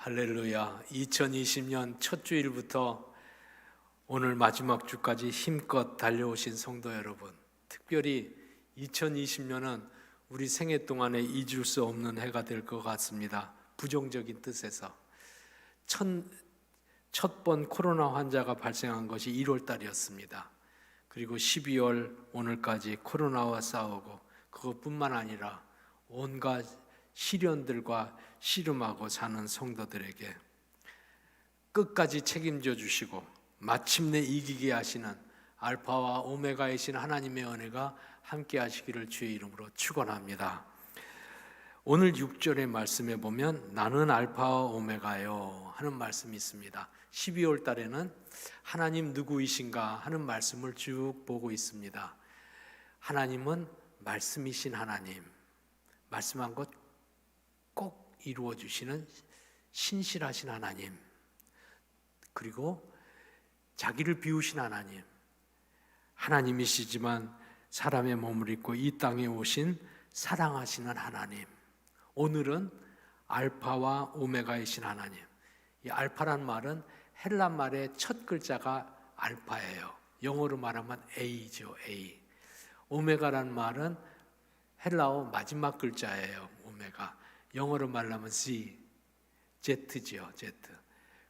할렐루야. 2020년 첫 주일부터 오늘 마지막 주까지 힘껏 달려오신 성도 여러분, 특별히 2020년은 우리 생애 동안에 잊을 수 없는 해가 될 것 같습니다. 부정적인 뜻에서 첫 번 코로나 환자가 발생한 것이 1월 달이었습니다. 그리고 12월 오늘까지 코로나와 싸우고, 그것뿐만 아니라 온갖 시련들과 씨름하고 사는 성도들에게 끝까지 책임져 주시고 마침내 이기게 하시는 알파와 오메가이신 하나님의 은혜가 함께 하시기를 주의 이름으로 축원합니다. 오늘 6절의 말씀에 보면 나는 알파와 오메가요 하는 말씀이 있습니다. 12월 달에는 하나님 누구이신가 하는 말씀을 쭉 보고 있습니다. 하나님은 말씀이신 하나님, 말씀한 것 꼭 이루어 주시는 신실하신 하나님, 그리고 자기를 비우신 하나님, 하나님이시지만 사람의 몸을 입고 이 땅에 오신 사랑하시는 하나님. 오늘은 알파와 오메가이신 하나님. 이 알파란 말은 헬라 말의 첫 글자가 알파예요. 영어로 말하면 A죠, A. 오메가란 말은 헬라어 마지막 글자예요, 오메가. 영어로 말하면 Z죠, Z.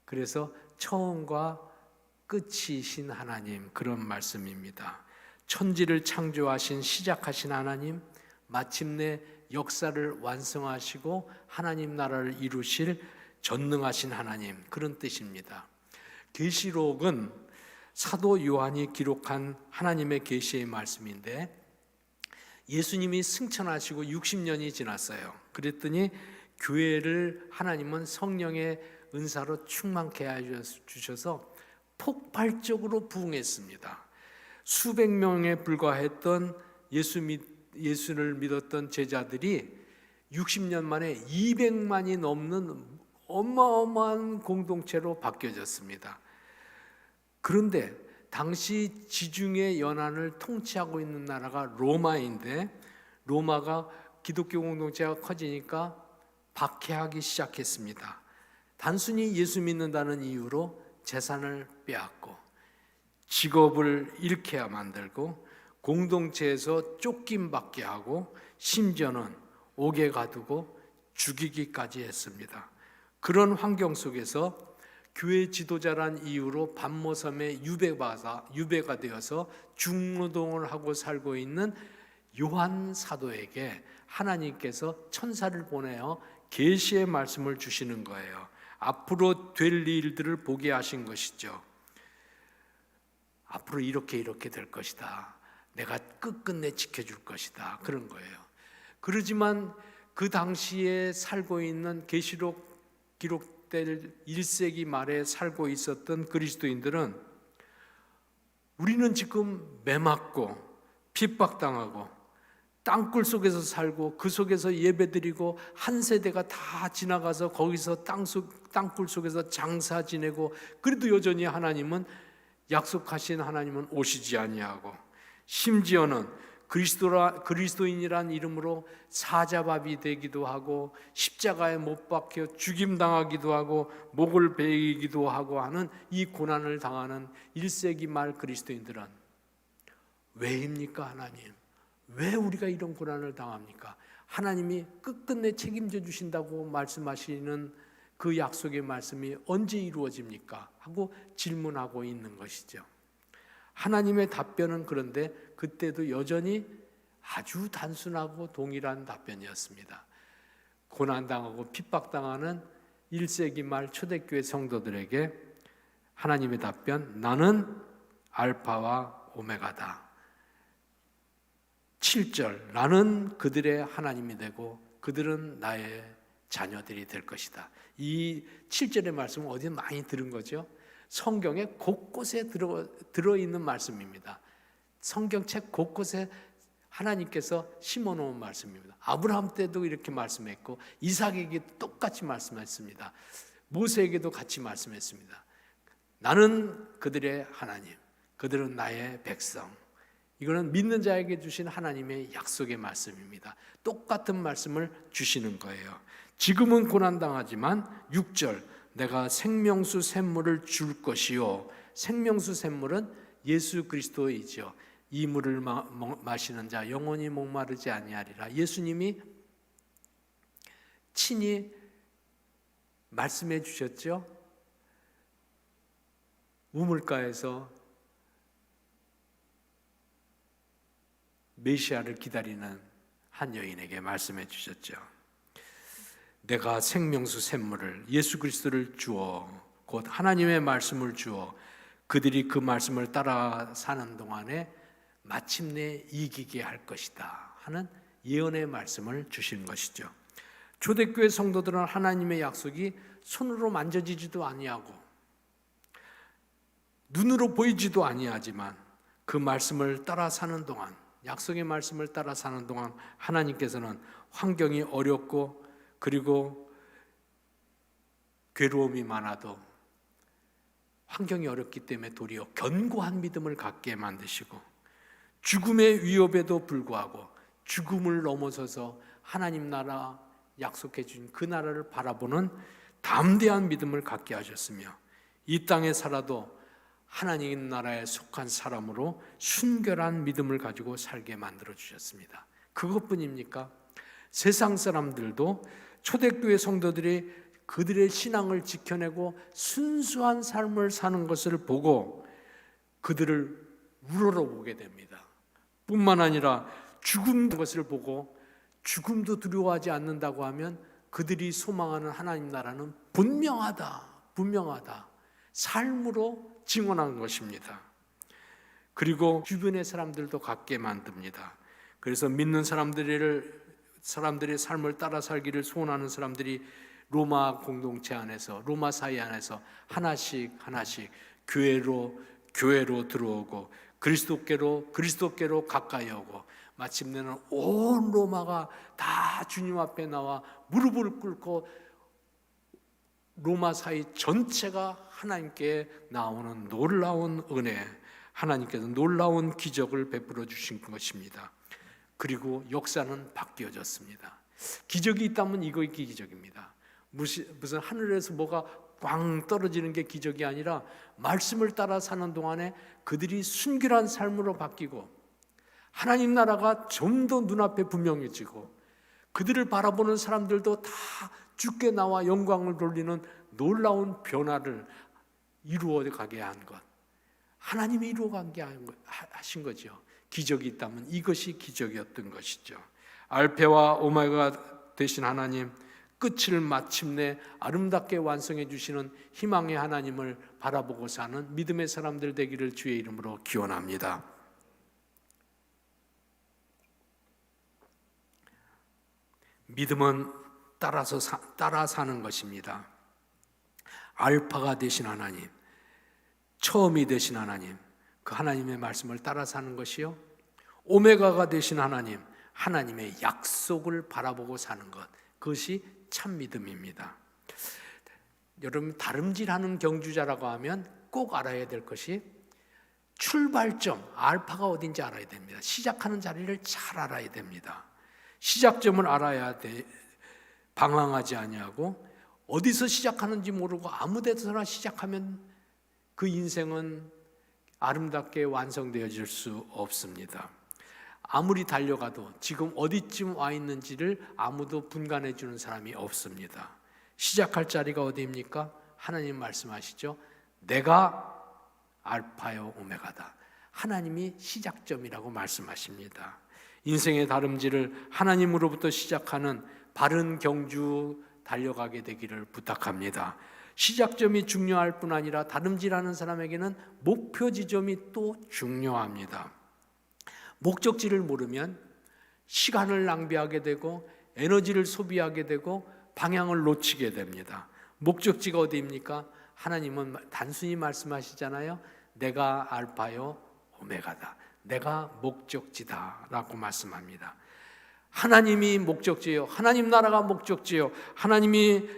그래서 처음과 끝이신 하나님, 그런 말씀입니다. 천지를 창조하신, 시작하신 하나님, 마침내 역사를 완성하시고 하나님 나라를 이루실 전능하신 하나님, 그런 뜻입니다. 계시록은 사도 요한이 기록한 하나님의 계시의 말씀인데, 예수님이 승천하시고 60년이 지났어요. 그랬더니 교회를 하나님은 성령의 은사로 충만케 해주셔서 폭발적으로 부흥했습니다. 수백 명에 불과했던 예수를 믿었던 제자들이 60년 만에 200만이 넘는 어마어마한 공동체로 바뀌어졌습니다. 그런데 당시 지중해 연안을 통치하고 있는 나라가 로마인데, 로마가 기독교 공동체가 커지니까 박해하기 시작했습니다. 단순히 예수 믿는다는 이유로 재산을 빼앗고, 직업을 잃게 만들고, 공동체에서 쫓김받게 하고, 심지어는 옥에 가두고 죽이기까지 했습니다. 그런 환경 속에서 교회 지도자란 이유로 반모섬에 유배가 되어서 중노동을 하고 살고 있는 요한 사도에게 하나님께서 천사를 보내어 계시의 말씀을 주시는 거예요. 앞으로 될 일들을 보게 하신 것이죠. 앞으로 이렇게 될 것이다. 내가 끝끝내 지켜줄 것이다. 그런 거예요. 그러지만 그 당시에 살고 있는 계시록 기록될 1세기 말에 살고 있었던 그리스도인들은 우리는 지금 매맞고 핍박당하고 땅굴 속에서 살고 그 속에서 예배드리고 한 세대가 다 지나가서 거기서 땅굴 속에서 장사 지내고, 그래도 여전히 하나님은 약속하신 하나님은 오시지 아니하고, 심지어는 그리스도인이란 이름으로 사자밥이 되기도 하고 십자가에 못 박혀 죽임당하기도 하고 목을 베이기도 하고 하는 이 고난을 당하는 1세기 말 그리스도인들은 왜입니까? 하나님, 왜 우리가 이런 고난을 당합니까? 하나님이 끝끝내 책임져 주신다고 말씀하시는 그 약속의 말씀이 언제 이루어집니까? 하고 질문하고 있는 것이죠. 하나님의 답변은 그런데 그때도 여전히 아주 단순하고 동일한 답변이었습니다. 고난당하고 핍박당하는 1세기 말 초대교회 성도들에게 하나님의 답변, 나는 알파와 오메가다. 7절, 나는 그들의 하나님이 되고 그들은 나의 자녀들이 될 것이다. 이 7절의 말씀은 어디서 많이 들은 거죠? 성경에 곳곳에 들어있는 말씀입니다. 성경책 곳곳에 하나님께서 심어놓은 말씀입니다. 아브라함 때도 이렇게 말씀했고, 이삭에게 똑같이 말씀했습니다. 모세에게도 같이 말씀했습니다. 나는 그들의 하나님, 그들은 나의 백성. 이거는 믿는 자에게 주신 하나님의 약속의 말씀입니다. 똑같은 말씀을 주시는 거예요. 지금은 고난당하지만 6절 내가 생명수 샘물을 줄 것이요. 생명수 샘물은 예수 그리스도이죠. 이 물을 마시는 자 영원히 목마르지 아니하리라. 예수님이 친히 말씀해 주셨죠. 우물가에서 메시아를 기다리는 한 여인에게 말씀해 주셨죠. 내가 생명수 샘물을 예수 그리스도를 주어 곧 하나님의 말씀을 주어 그들이 그 말씀을 따라 사는 동안에 마침내 이기게 할 것이다 하는 예언의 말씀을 주신 것이죠. 초대교회 성도들은 하나님의 약속이 손으로 만져지지도 아니하고 눈으로 보이지도 아니하지만 그 말씀을 따라 사는 동안, 약속의 말씀을 따라 사는 동안 하나님께서는 환경이 어렵고 그리고 괴로움이 많아도 환경이 어렵기 때문에 도리어 견고한 믿음을 갖게 만드시고 죽음의 위협에도 불구하고 죽음을 넘어서서 하나님 나라 약속해 준 그 나라를 바라보는 담대한 믿음을 갖게 하셨으며 이 땅에 살아도 하나님 나라에 속한 사람으로 순결한 믿음을 가지고 살게 만들어 주셨습니다. 그것뿐입니까? 세상 사람들도 초대교회 성도들이 그들의 신앙을 지켜내고 순수한 삶을 사는 것을 보고 그들을 우러러보게 됩니다. 뿐만 아니라 죽은 것을 보고 죽음도 두려워하지 않는다고 하면 그들이 소망하는 하나님 나라는 분명하다, 분명하다. 삶으로 증언한 것입니다. 그리고 주변의 사람들도 갖게 만듭니다. 그래서 믿는 사람들의 삶을 따라 살기를 소원하는 사람들이 로마 공동체 안에서, 로마 사회 안에서 하나씩 교회로 들어오고 그리스도께로 가까이 오고 마침내는 온 로마가 다 주님 앞에 나와 무릎을 꿇고 로마 사회 전체가 하나님께 나오는 놀라운 은혜, 하나님께서 놀라운 기적을 베풀어 주신 것입니다. 그리고 역사는 바뀌어졌습니다. 기적이 있다면 이거 기적입니다. 무슨 하늘에서 뭐가 꽝 떨어지는 게 기적이 아니라 말씀을 따라 사는 동안에 그들이 순결한 삶으로 바뀌고 하나님 나라가 좀 더 눈앞에 분명해지고 그들을 바라보는 사람들도 다 주께 나와 영광을 돌리는 놀라운 변화를 이루어가게 한 것, 하나님이 이루어가게 하신 거죠. 기적이 있다면 이것이 기적이었던 것이죠. 알페와 오메가 되신 하나님, 끝을 마침내 아름답게 완성해 주시는 희망의 하나님을 바라보고 사는 믿음의 사람들 되기를 주의 이름으로 기원합니다. 믿음은 따라 사는 것입니다. 알파가 되신 하나님, 처음이 되신 하나님, 그 하나님의 말씀을 따라 사는 것이요, 오메가가 되신 하나님, 하나님의 약속을 바라보고 사는 것, 그것이 참 믿음입니다. 여러분, 다름질하는 경주자라고 하면 꼭 알아야 될 것이 출발점, 알파가 어딘지 알아야 됩니다. 시작하는 자리를 잘 알아야 됩니다. 시작점을 알아야 돼. 방황하지 아니하고 어디서 시작하는지 모르고 아무 데서나 시작하면 그 인생은 아름답게 완성되어질 수 없습니다. 아무리 달려가도 지금 어디쯤 와 있는지를 아무도 분간해 주는 사람이 없습니다. 시작할 자리가 어디입니까? 하나님 말씀하시죠. 내가 알파요 오메가다. 하나님이 시작점이라고 말씀하십니다. 인생의 다름질을 하나님으로부터 시작하는 바른 경주 달려가게 되기를 부탁합니다. 시작점이 중요할 뿐 아니라 다름질하는 사람에게는 목표 지점이 또 중요합니다. 목적지를 모르면 시간을 낭비하게 되고 에너지를 소비하게 되고 방향을 놓치게 됩니다. 목적지가 어디입니까? 하나님은 단순히 말씀하시잖아요. 내가 알파요 오메가다. 내가 목적지다 라고 말씀합니다. 하나님이 목적지예요. 하나님 나라가 목적지예요. 하나님이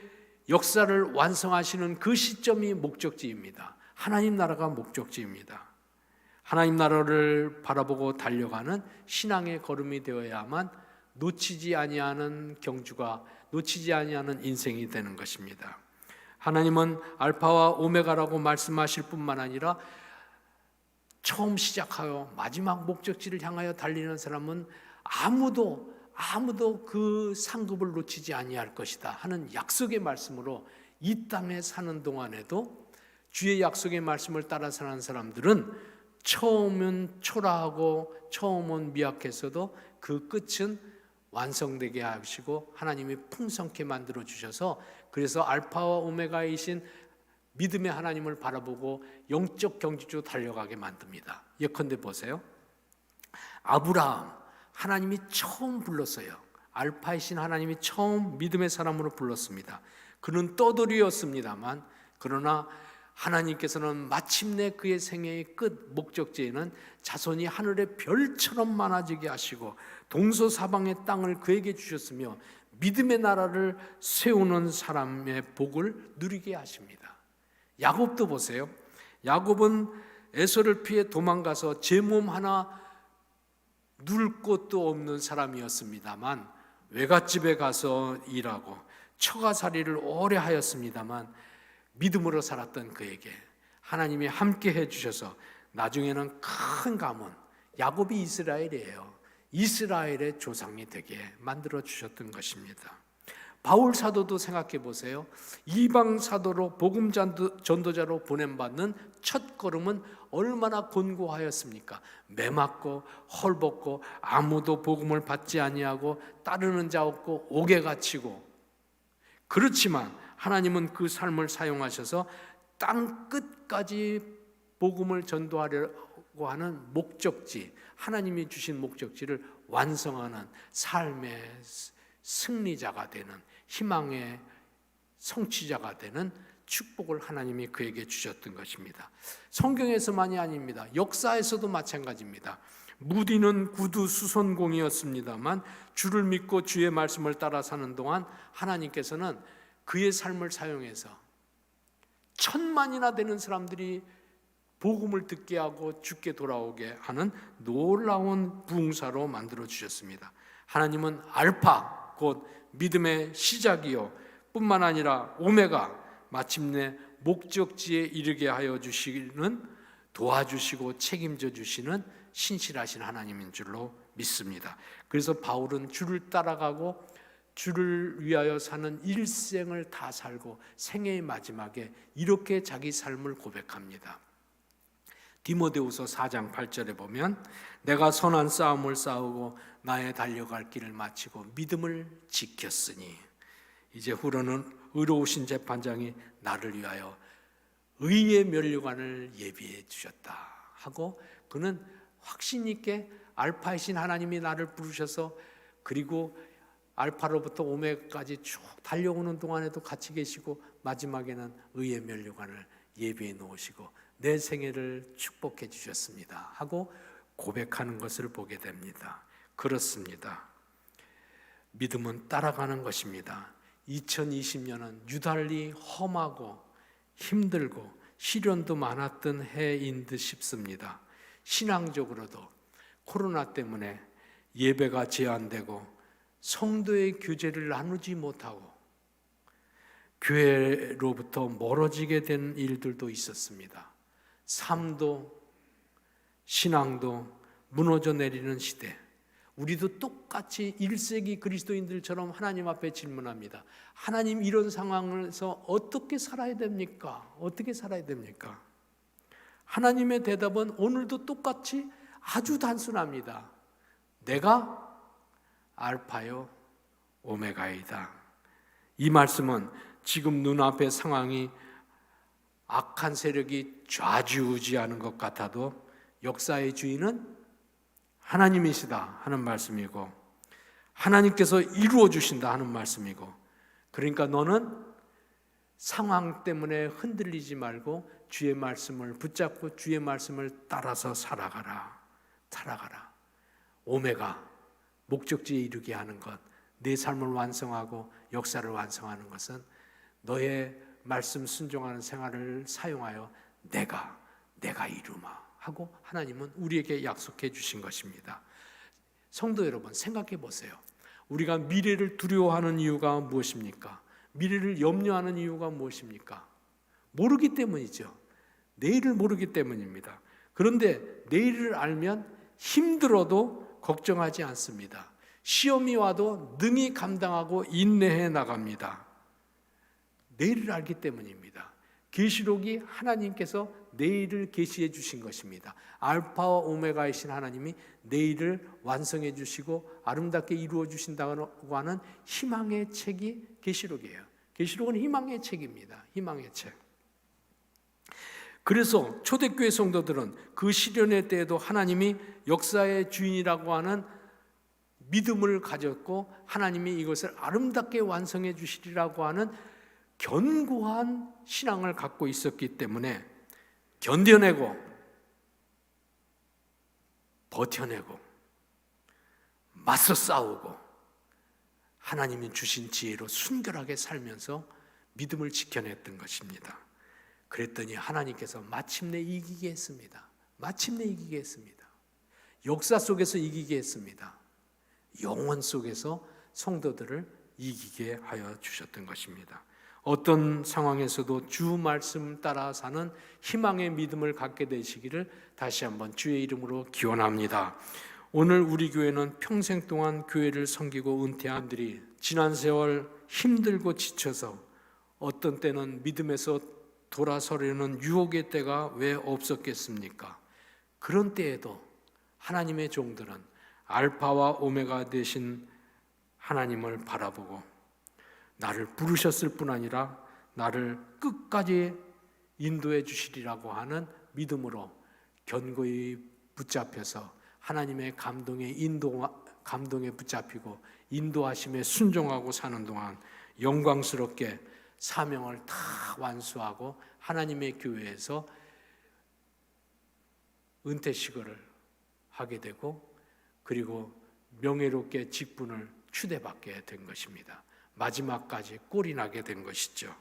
역사를 완성하시는 그 시점이 목적지입니다. 하나님 나라가 목적지입니다. 하나님 나라를 바라보고 달려가는 신앙의 걸음이 되어야만 놓치지 아니하는 경주가 놓치지 아니하는 인생이 되는 것입니다. 하나님은 알파와 오메가라고 말씀하실 뿐만 아니라 처음 시작하여 마지막 목적지를 향하여 달리는 사람은 아무도 그 상급을 놓치지 아니할 것이다 하는 약속의 말씀으로 이 땅에 사는 동안에도 주의 약속의 말씀을 따라 사는 사람들은 처음은 초라하고 처음은 미약해서도 그 끝은 완성되게 하시고 하나님이 풍성케 만들어 주셔서 그래서 알파와 오메가이신 믿음의 하나님을 바라보고 영적 경지로 달려가게 만듭니다. 예컨대 보세요. 아브라함 하나님이 처음 불렀어요. 알파이신 하나님이 처음 믿음의 사람으로 불렀습니다. 그는 떠돌이였습니다만 그러나 하나님께서는 마침내 그의 생애의 끝 목적지에는 자손이 하늘의 별처럼 많아지게 하시고 동서사방의 땅을 그에게 주셨으며 믿음의 나라를 세우는 사람의 복을 누리게 하십니다. 야곱도 보세요. 야곱은 에서를 피해 도망가서 제 몸 하나 누울 곳도 없는 사람이었습니다만 외갓집에 가서 일하고 처가살이를 오래 하였습니다만 믿음으로 살았던 그에게 하나님이 함께 해주셔서 나중에는 큰 가문, 야곱이 이스라엘이에요. 이스라엘의 조상이 되게 만들어 주셨던 것입니다. 바울 사도도 생각해 보세요. 이방 사도로 복음 전도자로 보냄받는 첫 걸음은 얼마나 곤고하였습니까? 매맞고 헐벗고 아무도 복음을 받지 아니하고 따르는 자 없고 옥에 갇히고 그렇지만 하나님은 그 삶을 사용하셔서 땅 끝까지 복음을 전도하려고 하는 목적지, 하나님이 주신 목적지를 완성하는 삶의 승리자가 되는 희망의 성취자가 되는 축복을 하나님이 그에게 주셨던 것입니다. 성경에서만이 아닙니다. 역사에서도 마찬가지입니다. 무디는 구두 수선공이었습니다만 주를 믿고 주의 말씀을 따라 사는 동안 하나님께서는 그의 삶을 사용해서 1000만이나 되는 사람들이 복음을 듣게 하고 죽게 돌아오게 하는 놀라운 부흥사로 만들어 주셨습니다. 하나님은 알파 곧 믿음의 시작이요 뿐만 아니라 오메가 마침내 목적지에 이르게 하여 주시는 도와주시고 책임져 주시는 신실하신 하나님인 줄로 믿습니다. 그래서 바울은 주를 따라가고 주를 위하여 사는 일생을 다 살고 생애의 마지막에 이렇게 자기 삶을 고백합니다. 디모데후서 4장 8절에 보면 내가 선한 싸움을 싸우고 나의 달려갈 길을 마치고 믿음을 지켰으니 이제 후로는 의로우신 재판장이 나를 위하여 의의 면류관을 예비해 주셨다 하고 그는 확신 있게 알파이신 하나님이 나를 부르셔서 그리고 알파로부터 오메가까지 쭉 달려오는 동안에도 같이 계시고 마지막에는 의의 면류관을 예비해 놓으시고 내 생애를 축복해 주셨습니다 하고 고백하는 것을 보게 됩니다. 그렇습니다. 믿음은 따라가는 것입니다. 2020년은 유달리 험하고 힘들고 시련도 많았던 해인 듯 싶습니다. 신앙적으로도 코로나 때문에 예배가 제한되고 성도의 교제를 나누지 못하고 교회로부터 멀어지게 된 일들도 있었습니다. 삶도 신앙도 무너져 내리는 시대, 우리도 똑같이 1세기 그리스도인들처럼 하나님 앞에 질문합니다. 하나님, 이런 상황에서 어떻게 살아야 됩니까? 어떻게 살아야 됩니까? 하나님의 대답은 오늘도 똑같이 아주 단순합니다. 내가 알파요 오메가이다. 이 말씀은 지금 눈앞의 상황이 악한 세력이 좌지우지하는 것 같아도 역사의 주인은 하나님이시다 하는 말씀이고 하나님께서 이루어 주신다 하는 말씀이고 그러니까 너는 상황 때문에 흔들리지 말고 주의 말씀을 붙잡고 주의 말씀을 따라서 살아가라. 오메가 목적지에 이르게 하는 것, 내 삶을 완성하고 역사를 완성하는 것은 너의 말씀 순종하는 생활을 사용하여 내가 이루마 하고 하나님은 우리에게 약속해 주신 것입니다. 성도 여러분, 생각해 보세요. 우리가 미래를 두려워하는 이유가 무엇입니까? 미래를 염려하는 이유가 무엇입니까? 모르기 때문이죠. 내일을 모르기 때문입니다. 그런데 내일을 알면 힘들어도 걱정하지 않습니다. 시험이 와도 능히 감당하고 인내해 나갑니다. 내일을 알기 때문입니다. 계시록이 하나님께서 내일을 계시해 주신 것입니다. 알파와 오메가이신 하나님이 내일을 완성해 주시고 아름답게 이루어 주신다고 하는 희망의 책이 계시록이에요. 계시록은 희망의 책입니다. 희망의 책. 그래서 초대교회 성도들은 그 시련의 때에도 하나님이 역사의 주인이라고 하는 믿음을 가졌고 하나님이 이것을 아름답게 완성해 주시리라고 하는 견고한 신앙을 갖고 있었기 때문에 견뎌내고 버텨내고 맞서 싸우고 하나님이 주신 지혜로 순결하게 살면서 믿음을 지켜냈던 것입니다. 그랬더니 하나님께서 마침내 이기게 했습니다. 마침내 이기게 했습니다. 역사 속에서 이기게 했습니다. 영원 속에서 성도들을 이기게 하여 주셨던 것입니다. 어떤 상황에서도 주 말씀 따라 사는 희망의 믿음을 갖게 되시기를 다시 한번 주의 이름으로 기원합니다. 오늘 우리 교회는 평생 동안 교회를 섬기고 은퇴한 분들이 지난 세월 힘들고 지쳐서 어떤 때는 믿음에서 돌아서려는 유혹의 때가 왜 없었겠습니까? 그런 때에도 하나님의 종들은 알파와 오메가 되신 하나님을 바라보고 나를 부르셨을 뿐 아니라 나를 끝까지 인도해 주시리라고 하는 믿음으로 견고히 붙잡혀서 하나님의 감동에 붙잡히고 인도하심에 순종하고 사는 동안 영광스럽게 사명을 다 완수하고 하나님의 교회에서 은퇴식을 하게 되고 그리고 명예롭게 직분을 추대받게 된 것입니다. 마지막까지 꼴이 나게 된 것이죠.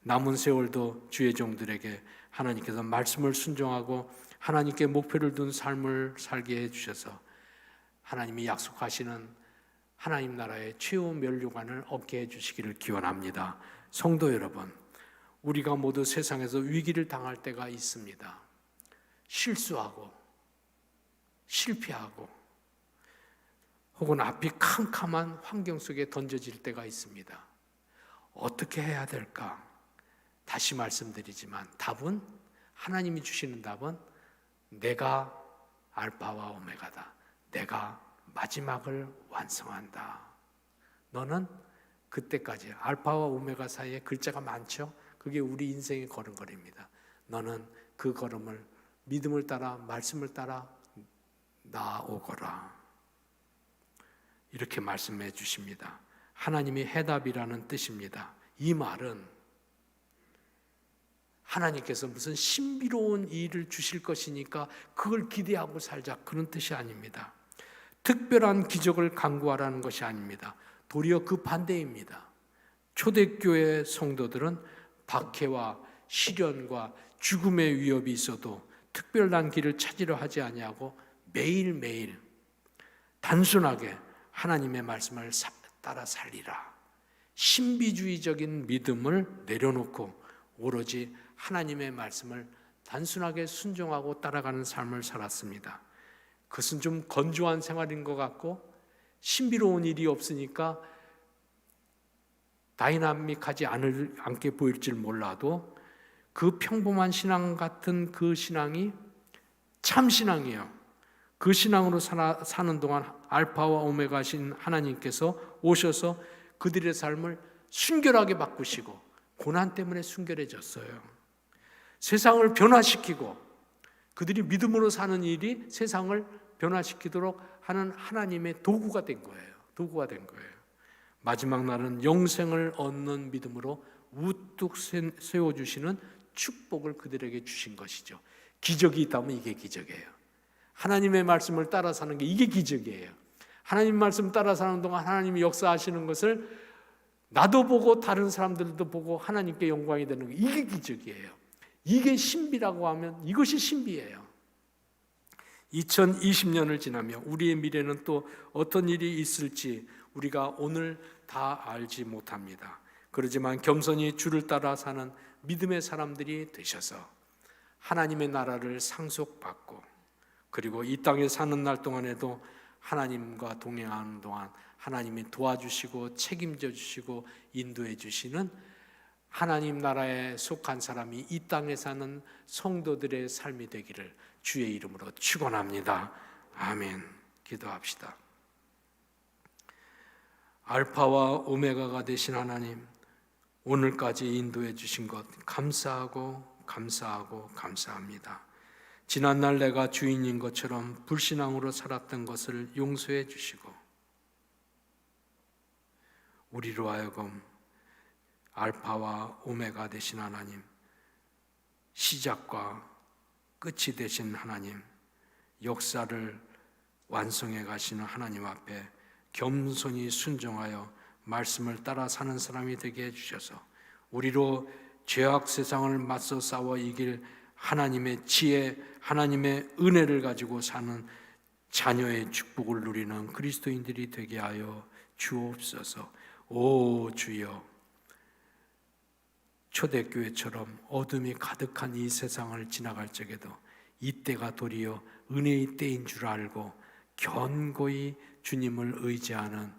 남은 세월도 주의 종들에게 하나님께서 말씀을 순종하고 하나님께 목표를 둔 삶을 살게 해주셔서 하나님이 약속하시는 하나님 나라의 최후 면류관을 얻게 해주시기를 기원합니다. 성도 여러분, 우리가 모두 세상에서 위기를 당할 때가 있습니다. 실수하고 실패하고 혹은 앞이 캄캄한 환경 속에 던져질 때가 있습니다. 어떻게 해야 될까? 다시 말씀드리지만 답은 하나님이 주시는 답은 내가 알파와 오메가다. 내가 마지막을 완성한다. 너는 그때까지 알파와 오메가 사이에 글자가 많죠? 그게 우리 인생의 걸음걸이입니다. 너는 그 걸음을 믿음을 따라 말씀을 따라 나아오거라. 이렇게 말씀해 주십니다. 하나님이 해답이라는 뜻입니다. 이 말은 하나님께서 무슨 신비로운 일을 주실 것이니까 그걸 기대하고 살자 그런 뜻이 아닙니다. 특별한 기적을 간구하라는 것이 아닙니다. 도리어 그 반대입니다. 초대교회 성도들은 박해와 시련과 죽음의 위협이 있어도 특별한 길을 찾으려 하지 아니하고 매일매일 단순하게 하나님의 말씀을 따라 살리라. 신비주의적인 믿음을 내려놓고 오로지 하나님의 말씀을 단순하게 순종하고 따라가는 삶을 살았습니다. 그것은 좀 건조한 생활인 것 같고 신비로운 일이 없으니까 다이나믹하지 않게 보일지 몰라도 그 평범한 신앙 같은 그 신앙이 참 신앙이에요. 그 신앙으로 사는 동안 알파와 오메가신 하나님께서 오셔서 그들의 삶을 순결하게 바꾸시고 고난 때문에 순결해졌어요. 세상을 변화시키고 그들이 믿음으로 사는 일이 세상을 변화시키도록 하는 하나님의 도구가 된 거예요. 도구가 된 거예요. 마지막 날은 영생을 얻는 믿음으로 우뚝 세워주시는 축복을 그들에게 주신 것이죠. 기적이 있다면 이게 기적이에요. 하나님의 말씀을 따라 사는 게 이게 기적이에요. 하나님 말씀 따라 사는 동안 하나님이 역사하시는 것을 나도 보고 다른 사람들도 보고 하나님께 영광이 되는 게 이게 기적이에요. 이게 신비라고 하면 이것이 신비예요. 2020년을 지나며 우리의 미래는 또 어떤 일이 있을지 우리가 오늘 다 알지 못합니다. 그렇지만 겸손히 주를 따라 사는 믿음의 사람들이 되셔서 하나님의 나라를 상속받고, 그리고 이 땅에 사는 날 동안에도 하나님과 동행하는 동안 하나님이 도와주시고 책임져 주시고 인도해 주시는 하나님 나라에 속한 사람이 이 땅에 사는 성도들의 삶이 되기를 주의 이름으로 축원합니다. 아멘. 기도합시다. 알파와 오메가가 되신 하나님, 오늘까지 인도해 주신 것 감사하고 감사합니다. 지난날 내가 주인인 것처럼 불신앙으로 살았던 것을 용서해 주시고, 우리로 하여금 알파와 오메가 되신 하나님, 시작과 끝이 되신 하나님, 역사를 완성해 가시는 하나님 앞에 겸손히 순종하여 말씀을 따라 사는 사람이 되게 해주셔서 우리로 죄악 세상을 맞서 싸워 이길 하나님의 지혜, 하나님의 은혜를 가지고 사는 자녀의 축복을 누리는 그리스도인들이 되게 하여 주옵소서. 오 주여, 초대교회처럼 어둠이 가득한 이 세상을 지나갈 적에도 이때가 도리어 은혜의 때인 줄 알고 견고히 주님을 의지하는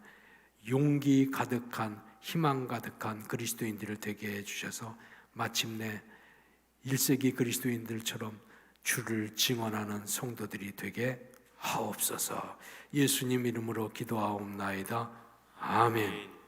용기 가득한, 희망 가득한 그리스도인들을 되게 해주셔서 마침내 1세기 그리스도인들처럼 주를 증언하는 성도들이 되게 하옵소서. 예수님 이름으로 기도하옵나이다. 아멘.